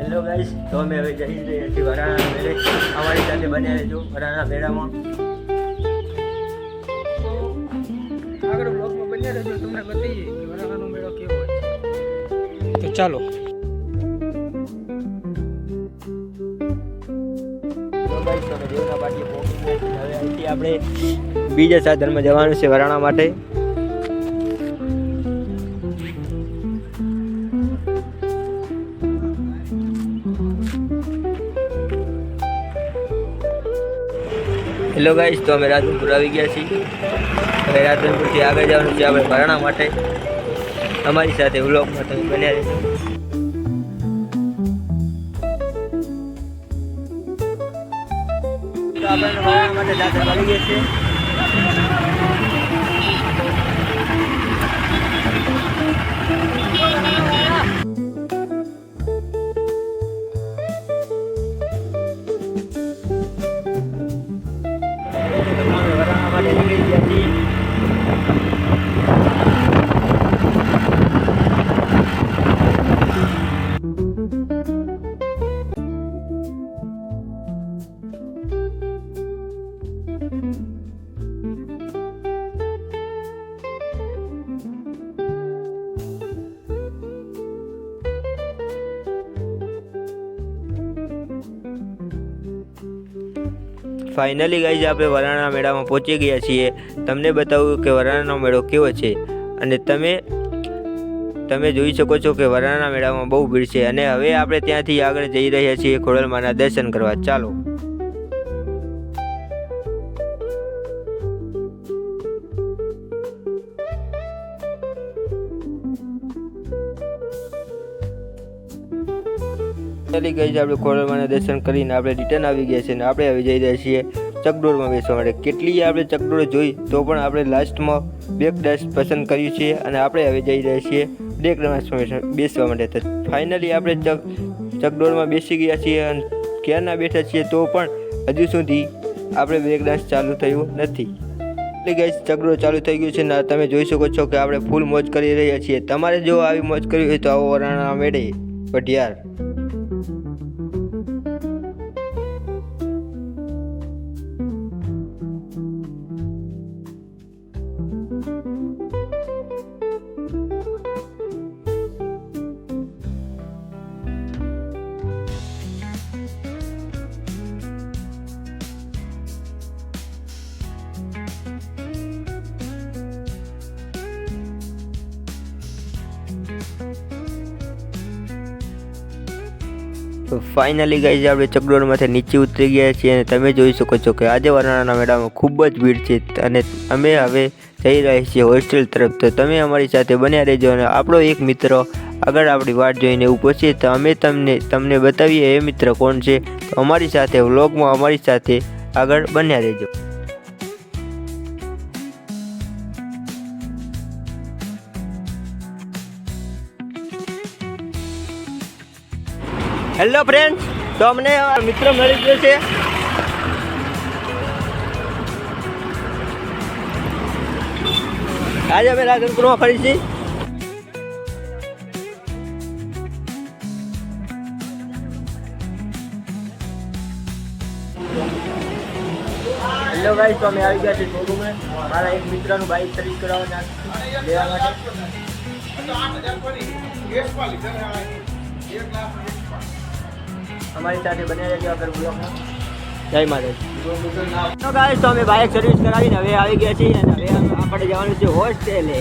Hello guys, તો અમે હવે જઈ રહ્યા છીએ વરાણા મેળે. અમારી સાથે બન્યા રહેજો વરાણા મેળામાં. આગળ બ્લોગમાં બન્યા રહેજો, તમને બતાવીએ કે વરાણાનો મેળો કેવો હોય. તો ચાલો. તો ગાઈસ, તમે દેવના પાટીએ પહોંચી ગયા છીએ. હવે અહીંથી આપણે બીજા સાધનમાં જવાનું છે વરાણા માટે. હેલો ગાઈસ, તો અમે રાધનપુર આવી ગયા છીએ. હવે રાધનપુરથી આગળ જવાનું છે આપણે વરાણા માટે. અમારી સાથે વ્લોગમાં તમે બન્યા રહેજો. તો આપણે વરાણા માટે દાખલ મળી ગયા છે. વરાણા માટે નીકળી ગયા છીએ. ફાઇનલી ગાઈઝ, આપણે વરાણા મેળામાં પહોંચી ગયા છીએ. તમને બતાવું કે વરાણાનો મેળો કેવો છે. અને તમે જોઈ શકો છો કે વરાણા મેળામાં બહુ ભીડ છે. અને હવે આપણે ત્યાંથી આગળ જઈ રહ્યા છીએ ખોડલમાના દર્શન કરવા. ચાલો. ચાલી ગઈ છે. આપણે ખોડલમાના દર્શન કરીને આપણે રિટર્ન આવી ગયા છે. અને આપણે હવે જઈ રહ્યા છીએ ચકડોળમાં બેસવા માટે. કેટલી આપણે ચકડોળ જોઈ તો પણ આપણે લાસ્ટમાં બ્રેક ડાન્સ પસંદ કર્યું છે. અને આપણે હવે જઈ રહ્યા છીએ બ્રેક ડાન્સમાં બેસવા માટે. તો ફાઇનલી આપણે ચકડોળમાં બેસી ગયા છીએ. અને ક્યારના બેઠા છીએ તો પણ હજુ સુધી આપણે બ્રેક ડાન્સ ચાલુ થયું નથી. એટલે ગાઈસ, ચકડોળ ચાલુ થઈ ગયું છે. ને તમે જોઈ શકો છો કે આપણે ફૂલ મોજ કરી રહ્યા છીએ. તમારે જો આવી મોજ કરવી હોય તો આવો વરાણા મેળે પઢિયાર. તો ફાઇનલી ગાઈઝ, આપણે ચકડોળમાંથી નીચે ઉતરી ગયા છીએ. અને તમે જોઈ શકો છો કે આજે વરાણાના મેળામાં ખૂબ જ ભીડ છે. અને અમે હવે જઈ રહ્યા છીએ હોસ્ટેલ તરફ. તો તમે અમારી સાથે બન્યા રહેજો. અને આપણો એક મિત્ર આગળ આપણી વાટ જોઈને ઊભો છે. તો અમે તમને બતાવીએ એ મિત્ર કોણ છે. તો અમારી સાથે વ્લોગમાં અમારી સાથે આગળ બન્યા રહેજો. હેલો ફ્રેન્ડ્સ, તો અમને મિત્ર મળી ગયો છે. આજે અમે રાધનપુરમાં ફરી છીએ. હેલો ગાઈસ, તો અમે આવી ગયા છીએ શોરૂમે. મારા એક મિત્રનું બાઇક સર્વિસ કરાવવા લેવા માટે. અમારી સાથે બન્યા રહેજો આગળ બ્લોગમાં. જય માતાજી. તો ગાઈસ, તો અમે બાઇક સર્વિસ કરાવીને હવે આવી ગયા છીએ. અને હવે આપણે જવાનું છે હોસ્ટેલે.